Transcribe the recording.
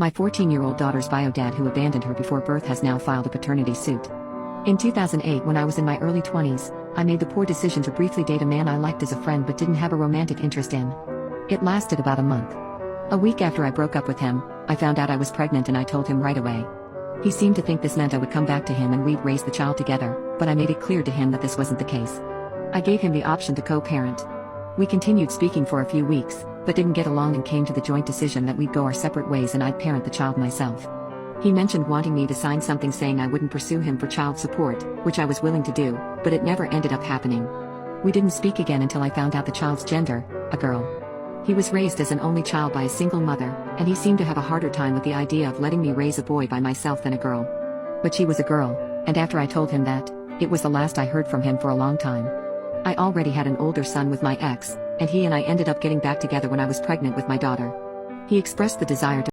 My 14-year-old daughter's bio dad who abandoned her before birth has now filed a paternity suit. In 2008, when I was in my early 20s, I made the poor decision to briefly date a man I liked as a friend but didn't have a romantic interest in. It lasted about a month. A week after I broke up with him, I found out I was pregnant and I told him right away. He seemed to think this meant I would come back to him and we'd raise the child together, but I made it clear to him that this wasn't the case. I gave him the option to co-parent. We continued speaking for a few weeks, but didn't get along and came to the joint decision that we'd go our separate ways and I'd parent the child myself. He mentioned wanting me to sign something saying I wouldn't pursue him for child support, which I was willing to do, but it never ended up happening. We didn't speak again until I found out the child's gender, a girl. He was raised as an only child by a single mother, and he seemed to have a harder time with the idea of letting me raise a boy by myself than a girl. But she was a girl, and after I told him that, it was the last I heard from him for a long time. I already had an older son with my ex, and he and I ended up getting back together when I was pregnant with my daughter. He expressed the desire to